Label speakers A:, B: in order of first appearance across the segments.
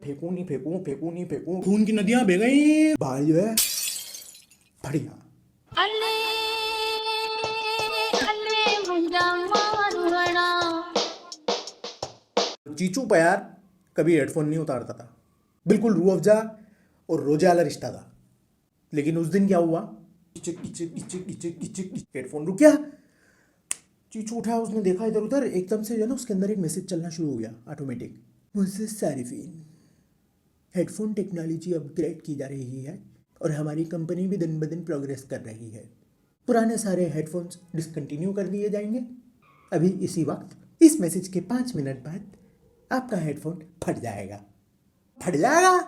A: फेंकू नहीं फेंकू, फेंकू नहीं फेंकू, खून की नदियां बह गई। भाई जो है फट गया।
B: अले अले मुंडा मारवाड़ा।
A: चीचू पर यार कभी हेडफोन नहीं उतारता था, बिल्कुल रूह अफ़ज़ा और रोजे वाला रिश्ता था। लेकिन उस दिन क्या हुआ, किचिक किचिक किचिक किचिक किचिक, हेडफोन रुक गया। चीचू उठा, उसने देखा इधर उधर, एकदम से जो है ना उसके अंदर एक मैसेज चलना शुरू हो गया ऑटोमेटिक। मुझसे सारिफीन, हेडफोन टेक्नोलॉजी अपग्रेड की जा रही है और हमारी कंपनी भी दिन ब दिन प्रोग्रेस कर रही है। पुराने सारे हेडफोन्स डिसकंटिन्यू कर दिए जाएंगे। अभी इसी वक्त इस मैसेज के 5 मिनट बाद आपका हेडफोन फट जाएगा। फट जाएगा,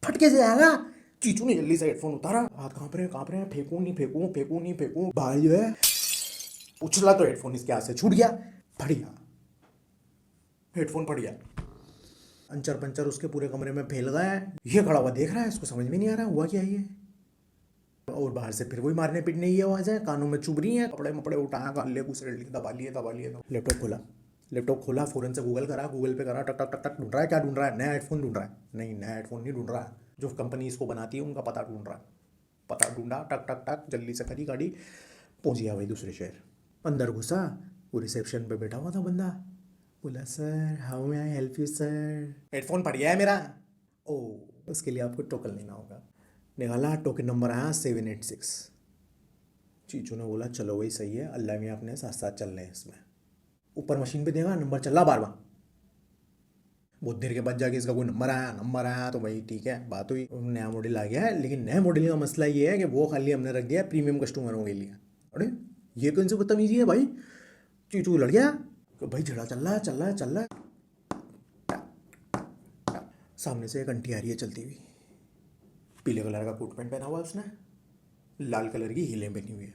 A: फट कैसे जाएगा? चीचू ने जल्दी से हेडफोन उतारा, हाथ कांप रहे हैं, फेंकू नहीं फेंकू, फेंकू नहीं फेंकू। भाई जो है उछला तो हेडफोन इसके हाथ से छूट गया, फट गया, हेडफोन फट गया। अंचर पंचर उसके पूरे कमरे में फैल गया है। ये खड़ा हुआ देख रहा है, इसको समझ में नहीं आ रहा हुआ क्या ये। और बाहर से फिर वही मारने पीटने की आवाज़ है, कानों में चुभ रही है, कपड़े मपड़े उठाया, कान ले घुस दबा लिए दबा लिए। लैपटॉप खोला, फ़ौरन से गूगल करा, गूगल पे करा, टक टक टक टक, ढूंढ रहा है। क्या ढूंढ रहा है? नया हेडफोन ढूंढ रहा है। नहीं, नया हेडफोन नहीं ढूंढ रहा है, जो कंपनी इसको बनाती है उनका पता ढूंढ रहा है। पता ढूंढा, टक टक टक, जल्दी से करी गाड़ी, पहुंच गया भाई दूसरे शहर। अंदर घुसा, वो रिसेप्शन पे बैठा हुआ था बंदा। बोला sir, how may I help you sir? Headphone फट गया है मेरा। ओ, उसके लिए आपको टोकन लेना होगा। निकाला, टोकन नंबर आया 786। चीचू ने बोला चलो वही सही है, अल्लाह में अपने साथ साथ चल रहे हैं इसमें। ऊपर मशीन पे देखा, नंबर चल रहा बार बार। बहुत देर के बाद जाके इसका कोई नंबर आया तो भाई ठीक है, बात हुई, नया मॉडल आ गया है। लेकिन नए मॉडल का मसला ये है कि वो खाली हमने रख दिया प्रीमियम कस्टमरों के लिए। अरे ये कौन सी बदतमीजी है भाई? चीचू लड़ गया कि भाई झगड़ा चल रहा है, चल रहा है, चल रहा है। सामने से एक आंटी आ रही है चलती हुई, पीले कलर का कोट पैंट पहना हुआ है उसने, लाल कलर की हीलें पहनी हुई है।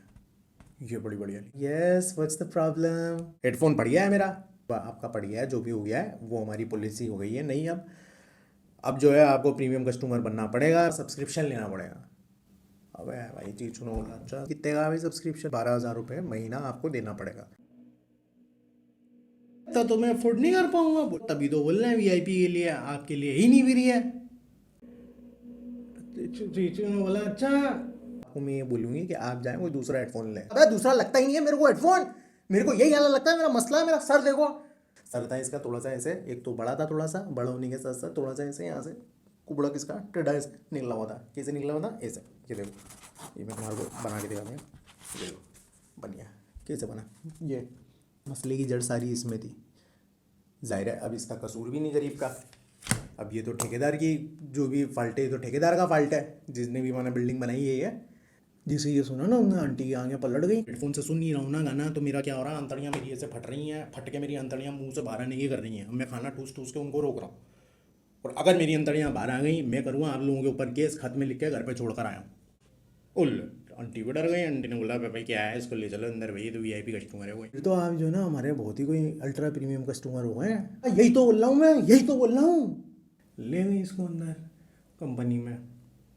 A: ये बड़ी बढ़िया। Yes, what's the problem? Headphone पड़ गया है मेरा। आपका पड़ गया है, जो भी हो गया है वो हमारी पॉलिसी हो गई है नहीं। अब जो है आपको प्रीमियम कस्टमर बनना पड़ेगा, सब्सक्रिप्शन लेना पड़ेगा। अबे भाई चीचू ने बोला अच्छा कितने का भाई सब्सक्रिप्शन? 12,000 रुपये महीना आपको देना पड़ेगा। तो मैं अफोर्ड नहीं कर पाऊंगा। तभी तो बोल रहे हैं वीआईपी के लिए, आपके लिए ही नहीं भी रही है। चीचू ने बोला अच्छा, आपको मैं ये बोलूंगी कि आप जाएं कोई दूसरा हेडफोन लें। अबे दूसरा लगता ही नहीं है मेरे को हेडफोन, मेरे को यही ख्याल लगता है। मेरा मसला है, मेरा सर देखो, सर था इसका थोड़ा सा ऐसे, एक तो बड़ा था थोड़ा सा, बड़ा होने के साथ साथ थोड़ा सा ऐसे यहाँ से कुबड़ा किसका टेढ़ा ऐसे निकला हुआ था। कैसे निकला हुआ था? ऐसे। ये देखो, ये मैं तुम्हारे को बना के दिखाता हूँ। ये देखो बन गया, कैसे बना? ये मसले की जड़ सारी इसमें थी। जाहिर है अब इसका कसूर भी नहीं गरीब का। अब ये तो ठेकेदार की जो भी फाल्ट है, ये तो ठेकेदार का फाल्ट है, जिसने भी मैंने बिल्डिंग बनाई है। ये जिसे ये सुना ना उन्हें आंटी की आंखें पलट गई। हेडफोन से सुन नहीं रहा हूँ ना गाना, तो मेरा क्या हो रहा है, अंतड़ियाँ मेरी ऐसे फट रही हैं, फट के मेरी अंतड़ियाँ मुंह से बाहर आने की कर रही हैं। अब मैं खाना ठूस ठूस के उनको रोक रहा हूँ, और अगर मेरी अंतड़ियाँ बाहर आ गई, मैं करूँगा आप लोगों के ऊपर केस, खत में लिख के घर पे छोड़ कर आया हूँ। उल आंटी भी डर गई। आंटी ने बोला भाई क्या है, इसको ले चलो अंदर, भाई तो वीआईपी कस्टमर है। वो फिर तो आप जो ना हमारे बहुत ही कोई अल्ट्रा प्रीमियम कस्टमर हो गए हैं। यही तो बोल रहा हूँ मैं, यही तो बोल रहा हूँ। ले गई इसको अंदर कंपनी में।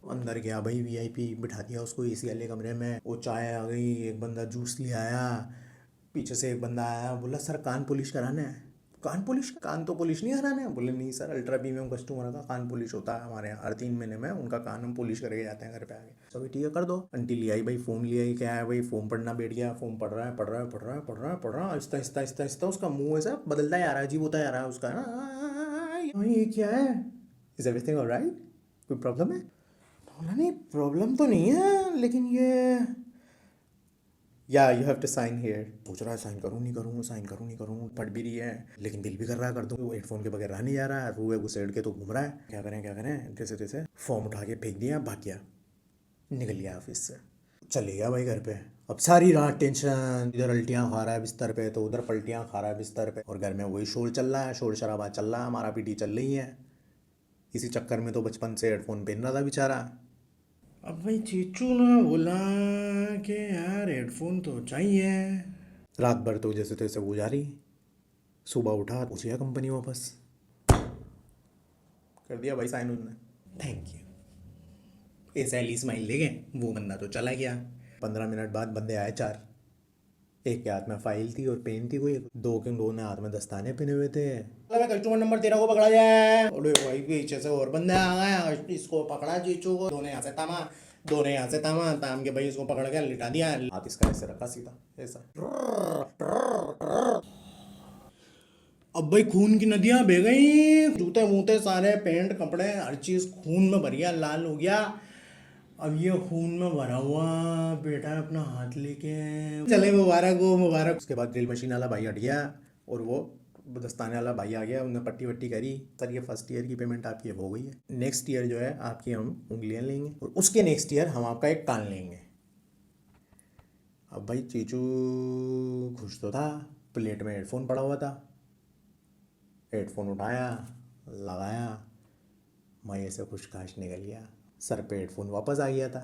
A: अंदर गया भाई, वीआईपी बिठा दिया उसको एसी वाले कमरे में। वो चाय आ गई, एक बंदा जूस ले आया, पीछे से एक बंदा आया, बोला सर कान पॉलिश कराना है। कान पॉलिश? कान तो पॉलिश नहीं कराना है। बोले नहीं सर, अल्ट्रा प्रीमियम कस्टमर का कान पॉलिश होता है हमारे यहाँ, हर 3 महीने में उनका कान हम पॉलिश करके जाते हैं घर पे आके। चलो ठीक है कर दो। आंटी ले आई भाई, फॉर्म ले आई। क्या है भाई, फॉर्म पढ़ना बैठ गया। फॉर्म पढ़ रहा है, पढ़ रहा है, पढ़ रहा है, पढ़ रहा है, पढ़ रहा है, आहिस्ता आहिस्ता आहिस्ता आहिस्ता उसका मुंह ऐसा बदलता जा रहा है, अजीब होता जा रहा है उसका। ये क्या है? Is everything alright? कोई प्रॉब्लम है? बोला नहीं प्रॉब्लम तो नहीं है, लेकिन ये या you have to sign here. पूछ रहा है साइन करूँ नहीं करूँ, साइन करूँ नहीं करूँ, पढ़ भी रही है लेकिन दिल भी कर रहा है कर दूँ। हेडफोन के बगैर रह नहीं जा रहा है, रूए घुसेड़ के तो घूम रहा है। क्या करें क्या करें, कैसे तैसे फॉर्म उठा के फेंक दिया, भाग गया, निकल गया ऑफिस से। चले गया भाई घर पे। अब सारी रात टेंशन, इधर उल्टियाँ खा रहा है बिस्तर पे, तो उधर पलटियाँ खा रहा है बिस्तर पे, और घर में वही शोर चल रहा है, शोर शराबा चल रहा है, मारा पीटी चल रही है। इसी चक्कर में तो बचपन से हेडफोन पहन रहा था बेचारा। अब भाई चीचू ने बोला कि यार हेडफोन तो चाहिए। रात भर तो जैसे तैसे गुजारी, सुबह उठा पहुँच गया कंपनी वापस, कर दिया भाई साइन उसने। थैंक यू ऐसा एली स्माइल ले गए, वो बंदा तो चला गया। 15 मिनट बाद बंदे आए 4, एक के हाथ में फाइल थी और पेन थी, कोई दो ने हाथ में दस्ताने पहने हुए थे। कस्टमर नंबर 13 को पकड़ा जाए। अरे भाई पीछे से और बंदे आ गए, इसको पकड़ा जीचू को, दोनों यहाँ से ताम के भाई इसको पकड़ के लिटा दिया। हाथ इसका ऐसे रखा सीधा ऐसा। अब भाई खून की नदियां बह गई, जूते वूते सारे पेंट कपड़े हर चीज खून में भर गया, लाल हो गया। अब ये खून में भरा हुआ बेटा अपना हाथ लेके चले मुबारक। उसके बाद ड्रिल मशीन वाला भाई हट गया और वो दस्ताने वाला भाई आ गया, उन्होंने पट्टी वट्टी करी। सर ये फर्स्ट ईयर की पेमेंट आपकी हो गई है, नेक्स्ट ईयर जो है आपकी हम उंगलियां लेंगे और उसके नेक्स्ट ईयर हम आपका एक कान लेंगे। अब भाई चीचू खुश तो था, प्लेट में हेडफोन पड़ा हुआ था, हेडफोन उठाया, लगाया, मैं ऐसे खुश खाश निकल गया। सर पे हेडफोन वापस आ गया था।